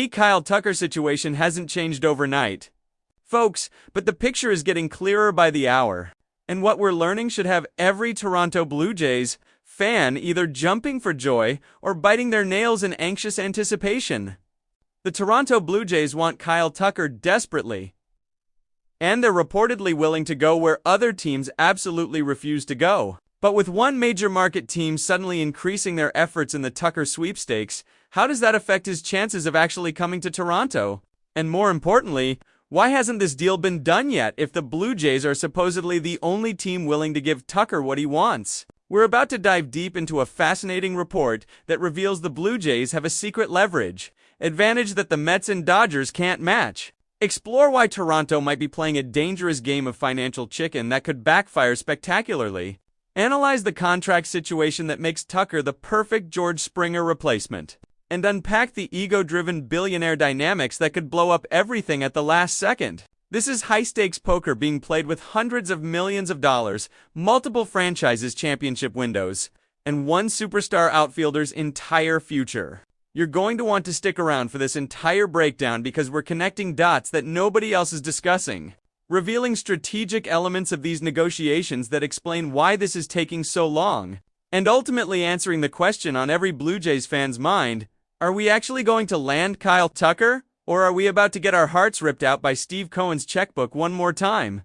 Kyle Tucker situation hasn't changed overnight, folks, but the picture is getting clearer by the hour. And what we're learning should have every Toronto Blue Jays fan either jumping for joy or biting their nails in anxious anticipation. The Toronto Blue Jays want Kyle Tucker desperately, and they're reportedly willing to go where other teams absolutely refuse to go. But with one major market team suddenly increasing their efforts in the Tucker sweepstakes, how does that affect his chances of actually coming to Toronto? And more importantly, why hasn't this deal been done yet if the Blue Jays are supposedly the only team willing to give Tucker what he wants? We're about to dive deep into a fascinating report that reveals the Blue Jays have a secret leverage advantage that the Mets and Dodgers can't match. Explore why Toronto might be playing a dangerous game of financial chicken that could backfire spectacularly. Analyze the contract situation that makes Tucker the perfect George Springer replacement, and unpack the ego-driven billionaire dynamics that could blow up everything at the last second. This is high-stakes poker being played with hundreds of millions of dollars, multiple franchises' championship windows, and one superstar outfielder's entire future. You're going to want to stick around for this entire breakdown because we're connecting dots that nobody else is discussing, revealing strategic elements of these negotiations that explain why this is taking so long, and ultimately answering the question on every Blue Jays fan's mind: are we actually going to land Kyle Tucker, or are we about to get our hearts ripped out by Steve Cohen's checkbook one more time?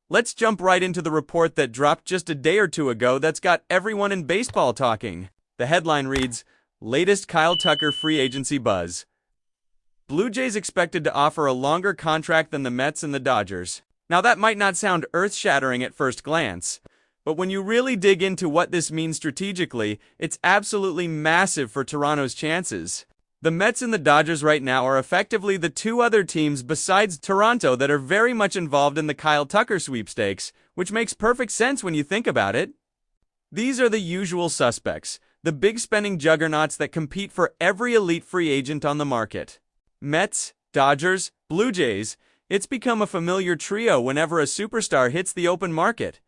Let's jump right into the report that dropped just a day or two ago that's got everyone in baseball talking. The headline reads, "Latest Kyle Tucker free agency buzz. Blue Jays expected to offer a longer contract than the Mets and the Dodgers." Now that might not sound earth-shattering at first glance, but when you really dig into what this means strategically, it's absolutely massive for Toronto's chances. The Mets and the Dodgers right now are effectively the two other teams besides Toronto that are very much involved in the Kyle Tucker sweepstakes, which makes perfect sense when you think about it. These are the usual suspects, the big spending juggernauts that compete for every elite free agent on the market. Mets, Dodgers, Blue Jays. It's become a familiar trio whenever a superstar hits the open market.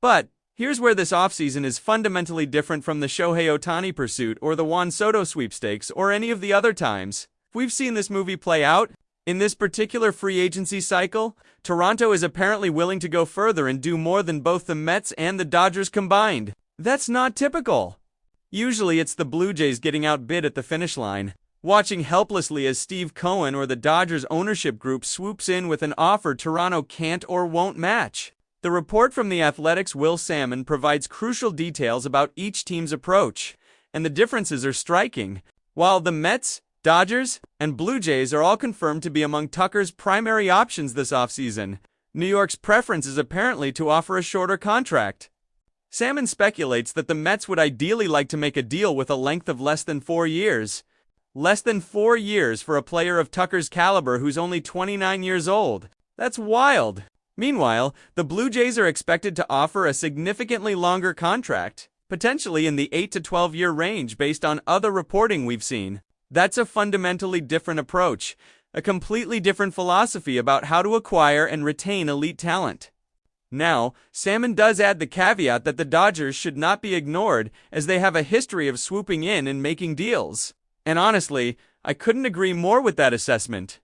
But here's where this offseason is fundamentally different from the Shohei Ohtani pursuit or the Juan Soto sweepstakes or any of the other times we've seen this movie play out. In this particular free agency cycle, Toronto is apparently willing to go further and do more than both the Mets and the Dodgers combined. That's not typical. Usually it's the Blue Jays getting outbid at the finish line, watching helplessly as Steve Cohen or the Dodgers ownership group swoops in with an offer Toronto can't or won't match. The report from The Athletic's Will Salmon provides crucial details about each team's approach, and the differences are striking. While the Mets, Dodgers, and Blue Jays are all confirmed to be among Tucker's primary options this offseason, New York's preference is apparently to offer a shorter contract. Salmon speculates that the Mets would ideally like to make a deal with a length of less than 4 years. Less than 4 years for a player of Tucker's caliber who's only 29 years old. That's wild. Meanwhile, the Blue Jays are expected to offer a significantly longer contract, potentially in the 8 to 12-year range based on other reporting we've seen. That's a fundamentally different approach, a completely different philosophy about how to acquire and retain elite talent. Now, Salmon does add the caveat that the Dodgers should not be ignored as they have a history of swooping in and making deals. And honestly, I couldn't agree more with that assessment.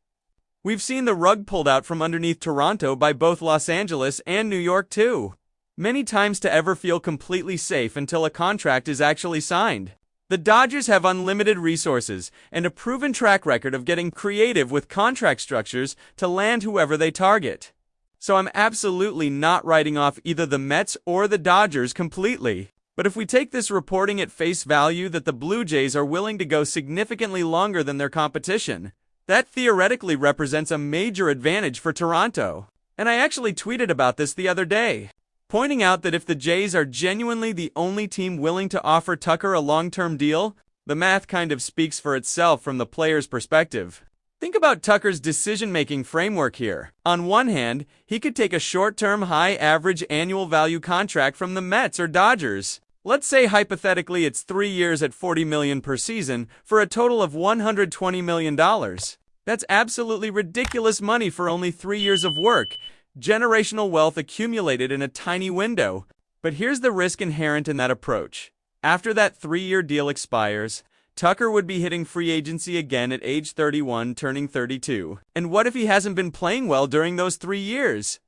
We've seen the rug pulled out from underneath Toronto by both Los Angeles and New York too. Many times to ever feel completely safe until a contract is actually signed. The Dodgers have unlimited resources and a proven track record of getting creative with contract structures to land whoever they target. So I'm absolutely not writing off either the Mets or the Dodgers completely. But if we take this reporting at face value that the Blue Jays are willing to go significantly longer than their competition, that theoretically represents a major advantage for Toronto. And I actually tweeted about this the other day, pointing out that if the Jays are genuinely the only team willing to offer Tucker a long-term deal, the math kind of speaks for itself from the player's perspective. Think about Tucker's decision-making framework here. On one hand, he could take a short-term high-average annual value contract from the Mets or Dodgers. Let's say hypothetically it's 3 years at $40 million per season for a total of $120 million. That's absolutely ridiculous money for only 3 years of work, generational wealth accumulated in a tiny window. But here's the risk inherent in that approach. After that 3-year deal expires, Tucker would be hitting free agency again at age 31, turning 32. And what if he hasn't been playing well during those 3 years?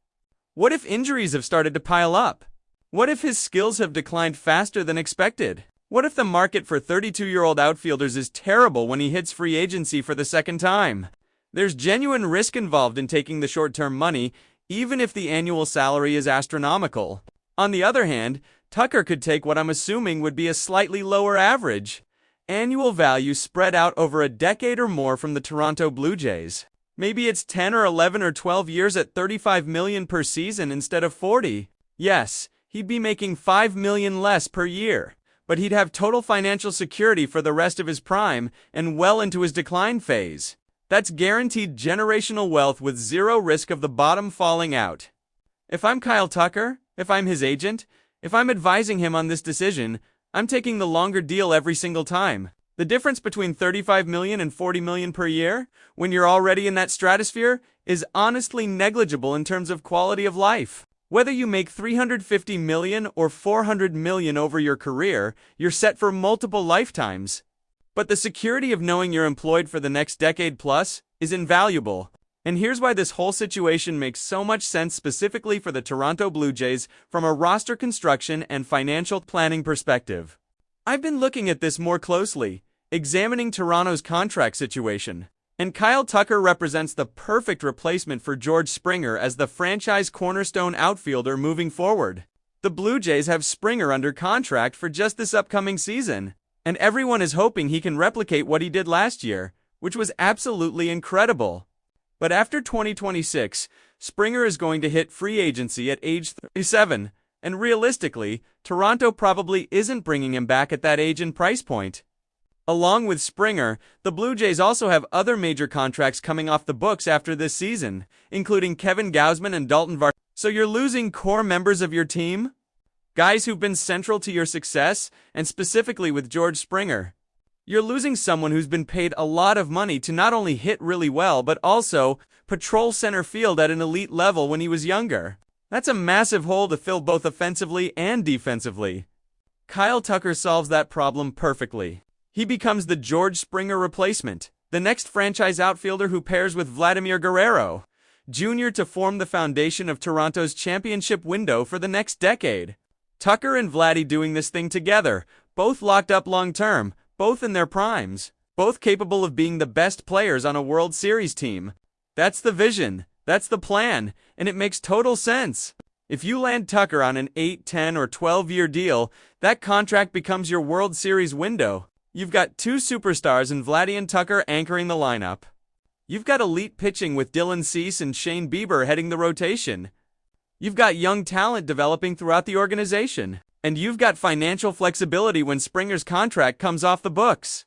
What if injuries have started to pile up? What if his skills have declined faster than expected? What if the market for 32-year-old outfielders is terrible when he hits free agency for the second time? There's genuine risk involved in taking the short-term money, even if the annual salary is astronomical. On the other hand, Tucker could take what I'm assuming would be a slightly lower average annual value spread out over a decade or more from the Toronto Blue Jays. Maybe it's 10 or 11 or 12 years at $35 million per season instead of 40. Yes, he'd be making $5 million less per year, but he'd have total financial security for the rest of his prime and well into his decline phase. That's guaranteed generational wealth with zero risk of the bottom falling out. If I'm Kyle Tucker, if I'm his agent, if I'm advising him on this decision, I'm taking the longer deal every single time. The difference between $35 million and $40 million per year, when you're already in that stratosphere, is honestly negligible in terms of quality of life. Whether you make $350 million or $400 million over your career, you're set for multiple lifetimes. But the security of knowing you're employed for the next decade plus is invaluable. And here's why this whole situation makes so much sense specifically for the Toronto Blue Jays from a roster construction and financial planning perspective. I've been looking at this more closely, examining Toronto's contract situation, and Kyle Tucker represents the perfect replacement for George Springer as the franchise cornerstone outfielder moving forward. The Blue Jays have Springer under contract for just this upcoming season, and everyone is hoping he can replicate what he did last year, which was absolutely incredible. But after 2026, Springer is going to hit free agency at age 37, and realistically, Toronto probably isn't bringing him back at that age and price point. Along with Springer, the Blue Jays also have other major contracts coming off the books after this season, including Kevin Gausman and Dalton Varsho. So you're losing core members of your team? Guys who've been central to your success, and specifically with George Springer. You're losing someone who's been paid a lot of money to not only hit really well, but also patrol center field at an elite level when he was younger. That's a massive hole to fill both offensively and defensively. Kyle Tucker solves that problem perfectly. He becomes the George Springer replacement, the next franchise outfielder who pairs with Vladimir Guerrero Jr. to form the foundation of Toronto's championship window for the next decade. Tucker and Vladdy doing this thing together, both locked up long-term, both in their primes, both capable of being the best players on a World Series team. That's the vision, that's the plan, and it makes total sense. If you land Tucker on an 8, 10, or 12-year deal, that contract becomes your World Series window. You've got two superstars in Vladdy and Tucker anchoring the lineup. You've got elite pitching with Dylan Cease and Shane Bieber heading the rotation. You've got young talent developing throughout the organization. And you've got financial flexibility when Springer's contract comes off the books.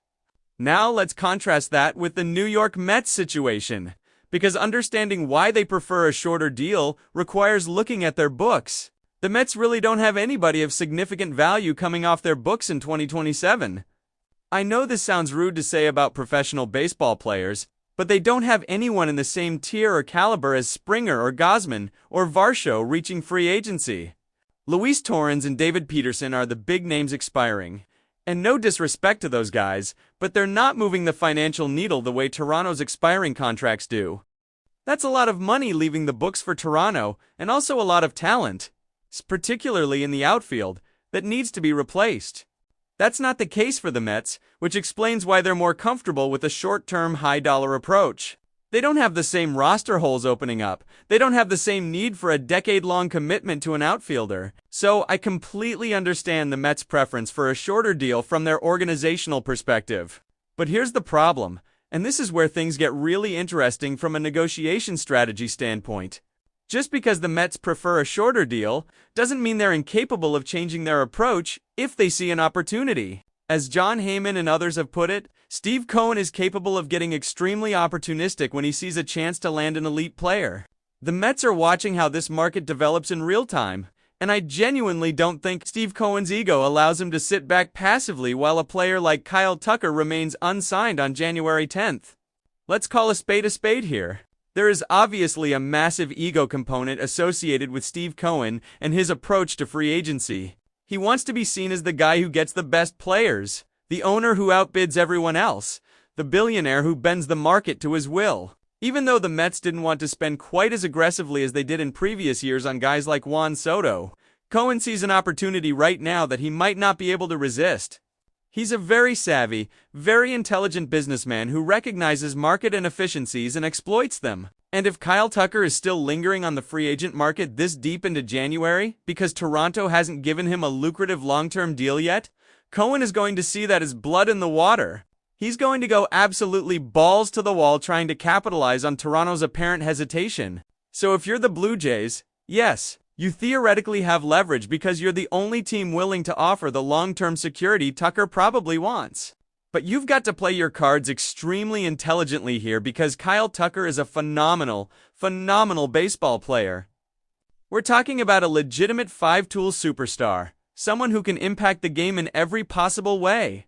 Now let's contrast that with the New York Mets situation, because understanding why they prefer a shorter deal requires looking at their books. The Mets really don't have anybody of significant value coming off their books in 2027. I know this sounds rude to say about professional baseball players, but they don't have anyone in the same tier or caliber as Springer or Gausman or Varsho reaching free agency. Luis Torrens and David Peterson are the big names expiring. And no disrespect to those guys, but they're not moving the financial needle the way Toronto's expiring contracts do. That's a lot of money leaving the books for Toronto, and also a lot of talent, particularly in the outfield, that needs to be replaced. That's not the case for the Mets, which explains why they're more comfortable with a short-term, high-dollar approach. They don't have the same roster holes opening up. They don't have the same need for a decade-long commitment to an outfielder. So I completely understand the Mets' preference for a shorter deal from their organizational perspective. But here's the problem, and this is where things get really interesting from a negotiation strategy standpoint. Just because the Mets prefer a shorter deal doesn't mean they're incapable of changing their approach if they see an opportunity. As John Heyman and others have put it, Steve Cohen is capable of getting extremely opportunistic when he sees a chance to land an elite player. The Mets are watching how this market develops in real time, and I genuinely don't think Steve Cohen's ego allows him to sit back passively while a player like Kyle Tucker remains unsigned on January 10th. Let's call a spade here. There is obviously a massive ego component associated with Steve Cohen and his approach to free agency. He wants to be seen as the guy who gets the best players, the owner who outbids everyone else, the billionaire who bends the market to his will. Even though the Mets didn't want to spend quite as aggressively as they did in previous years on guys like Juan Soto, Cohen sees an opportunity right now that he might not be able to resist. He's a very savvy, very intelligent businessman who recognizes market inefficiencies and exploits them. And if Kyle Tucker is still lingering on the free agent market this deep into January because Toronto hasn't given him a lucrative long-term deal yet, Cohen is going to see that as blood in the water. He's going to go absolutely balls to the wall trying to capitalize on Toronto's apparent hesitation. So if you're the Blue Jays, yes, you theoretically have leverage because you're the only team willing to offer the long-term security Tucker probably wants. But you've got to play your cards extremely intelligently here because Kyle Tucker is a phenomenal baseball player. We're talking about a legitimate five-tool superstar, someone who can impact the game in every possible way.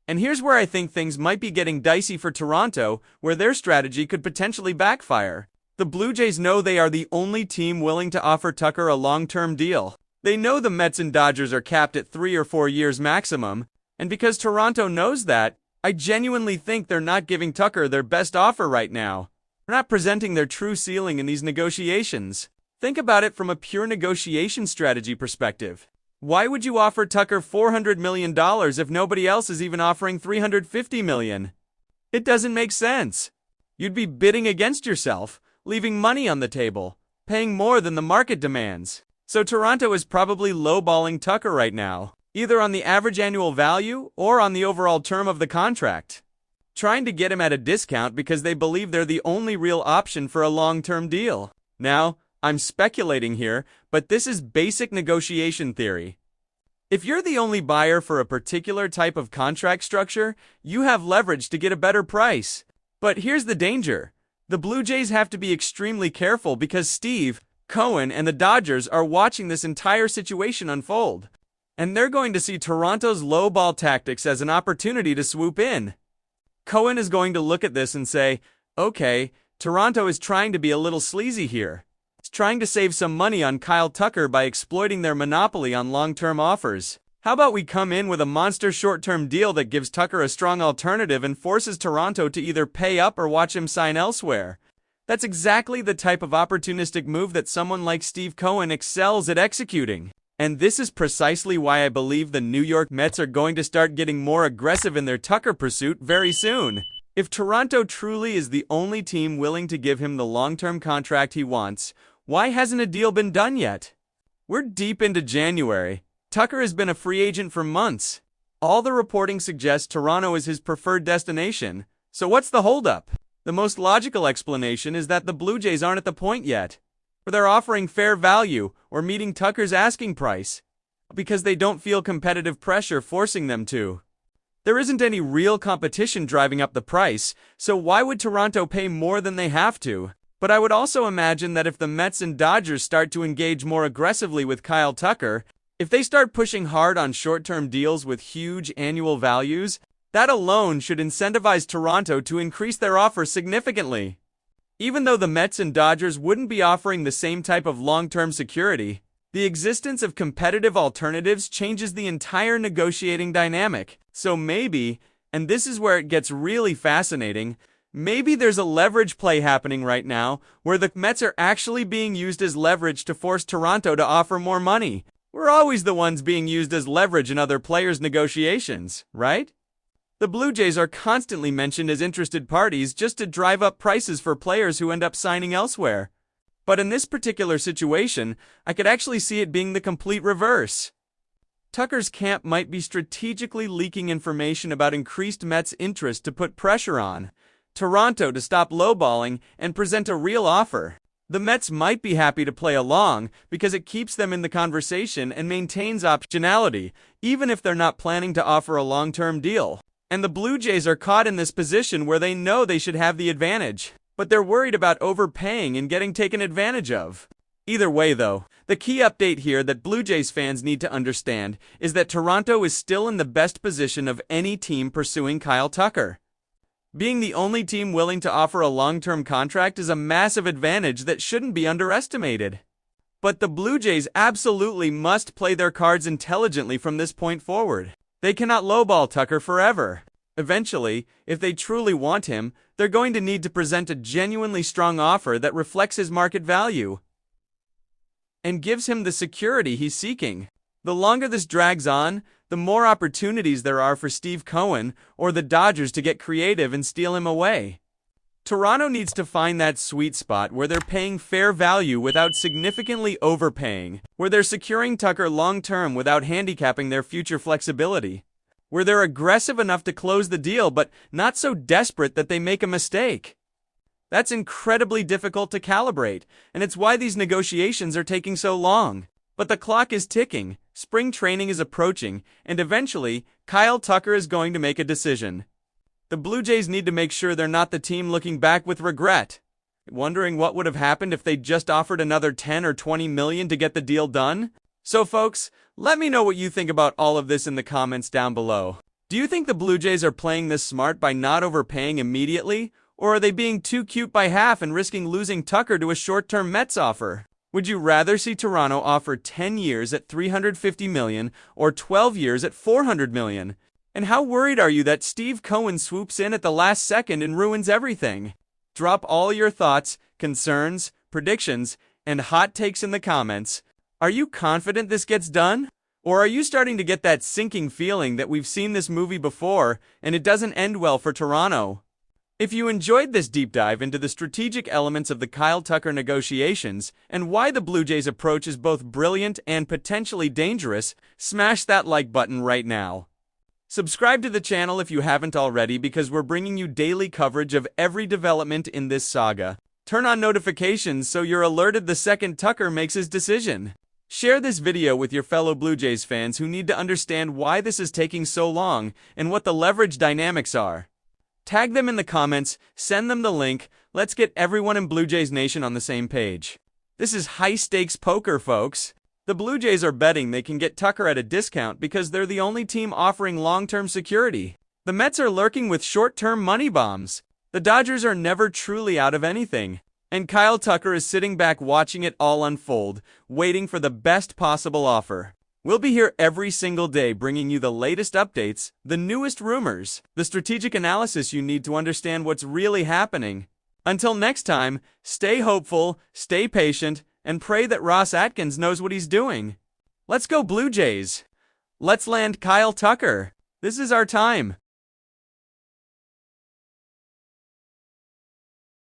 And here's where I think things might be getting dicey for Toronto, where their strategy could potentially backfire. The Blue Jays know they are the only team willing to offer Tucker a long-term deal. They know the Mets and Dodgers are capped at 3 or 4 years maximum, and because Toronto knows that, I genuinely think they're not giving Tucker their best offer right now. They're not presenting their true ceiling in these negotiations. Think about it from a pure negotiation strategy perspective. Why would you offer Tucker $400 million if nobody else is even offering $350 million? It doesn't make sense. You'd be bidding against yourself, leaving money on the table, paying more than the market demands. So Toronto is probably lowballing Tucker right now, either on the average annual value or on the overall term of the contract, trying to get him at a discount because they believe they're the only real option for a long-term deal. Now, I'm speculating here, but this is basic negotiation theory. If you're the only buyer for a particular type of contract structure, you have leverage to get a better price. But here's the danger. The Blue Jays have to be extremely careful because Steve, Cohen, and the Dodgers are watching this entire situation unfold. And they're going to see Toronto's lowball tactics as an opportunity to swoop in. Cohen is going to look at this and say, okay, Toronto is trying to be a little sleazy here. It's trying to save some money on Kyle Tucker by exploiting their monopoly on long-term offers. How about we come in with a monster short-term deal that gives Tucker a strong alternative and forces Toronto to either pay up or watch him sign elsewhere? That's exactly the type of opportunistic move that someone like Steve Cohen excels at executing. And this is precisely why I believe the New York Mets are going to start getting more aggressive in their Tucker pursuit very soon. If Toronto truly is the only team willing to give him the long-term contract he wants, why hasn't a deal been done yet? We're deep into January. Tucker has been a free agent for months. All the reporting suggests Toronto is his preferred destination. So what's the holdup? The most logical explanation is that the Blue Jays aren't at the point yet where they're offering fair value or meeting Tucker's asking price because they don't feel competitive pressure forcing them to. There isn't any real competition driving up the price, so why would Toronto pay more than they have to? But I would also imagine that if the Mets and Dodgers start to engage more aggressively with Kyle Tucker, if they start pushing hard on short-term deals with huge annual values, that alone should incentivize Toronto to increase their offer significantly. Even though the Mets and Dodgers wouldn't be offering the same type of long-term security, the existence of competitive alternatives changes the entire negotiating dynamic. So maybe, and this is where it gets really fascinating, maybe there's a leverage play happening right now where the Mets are actually being used as leverage to force Toronto to offer more money. We're always the ones being used as leverage in other players' negotiations, right? The Blue Jays are constantly mentioned as interested parties just to drive up prices for players who end up signing elsewhere. But in this particular situation, I could actually see it being the complete reverse. Tucker's camp might be strategically leaking information about increased Mets interest to put pressure on Toronto to stop lowballing and present a real offer. The Mets might be happy to play along because it keeps them in the conversation and maintains optionality, even if they're not planning to offer a long-term deal. And the Blue Jays are caught in this position where they know they should have the advantage, but they're worried about overpaying and getting taken advantage of. Either way, though, the key update here that Blue Jays fans need to understand is that Toronto is still in the best position of any team pursuing Kyle Tucker. Being the only team willing to offer a long-term contract is a massive advantage that shouldn't be underestimated. But the Blue Jays absolutely must play their cards intelligently from this point forward. They cannot lowball Tucker forever. Eventually, if they truly want him, they're going to need to present a genuinely strong offer that reflects his market value and gives him the security he's seeking. The longer this drags on, the more opportunities there are for Steve Cohen or the Dodgers to get creative and steal him away. Toronto needs to find that sweet spot where they're paying fair value without significantly overpaying, where they're securing Tucker long-term without handicapping their future flexibility, where they're aggressive enough to close the deal but not so desperate that they make a mistake. That's incredibly difficult to calibrate, and it's why these negotiations are taking so long. But the clock is ticking, spring training is approaching, and eventually, Kyle Tucker is going to make a decision. The Blue Jays need to make sure they're not the team looking back with regret, wondering what would have happened if they just offered another 10 or 20 million to get the deal done. So folks, let me know what you think about all of this in the comments down below. Do you think the Blue Jays are playing this smart by not overpaying immediately? Or are they being too cute by half and risking losing Tucker to a short-term Mets offer? Would you rather see Toronto offer 10 years at $350 million or 12 years at $400 million? And how worried are you that Steve Cohen swoops in at the last second and ruins everything? Drop all your thoughts, concerns, predictions, and hot takes in the comments. Are you confident this gets done? Or are you starting to get that sinking feeling that we've seen this movie before and it doesn't end well for Toronto? If you enjoyed this deep dive into the strategic elements of the Kyle Tucker negotiations and why the Blue Jays' approach is both brilliant and potentially dangerous, smash that like button right now. Subscribe to the channel if you haven't already because we're bringing you daily coverage of every development in this saga. Turn on notifications so you're alerted the second Tucker makes his decision. Share this video with your fellow Blue Jays fans who need to understand why this is taking so long and what the leverage dynamics are. Tag them in the comments, send them the link, let's get everyone in Blue Jays Nation on the same page. This is high-stakes poker, folks. The Blue Jays are betting they can get Tucker at a discount because they're the only team offering long-term security. The Mets are lurking with short-term money bombs. The Dodgers are never truly out of anything. And Kyle Tucker is sitting back watching it all unfold, waiting for the best possible offer. We'll be here every single day bringing you the latest updates, the newest rumors, the strategic analysis you need to understand what's really happening. Until next time, stay hopeful, stay patient, and pray that Ross Atkins knows what he's doing. Let's go Blue Jays. Let's land Kyle Tucker. This is our time.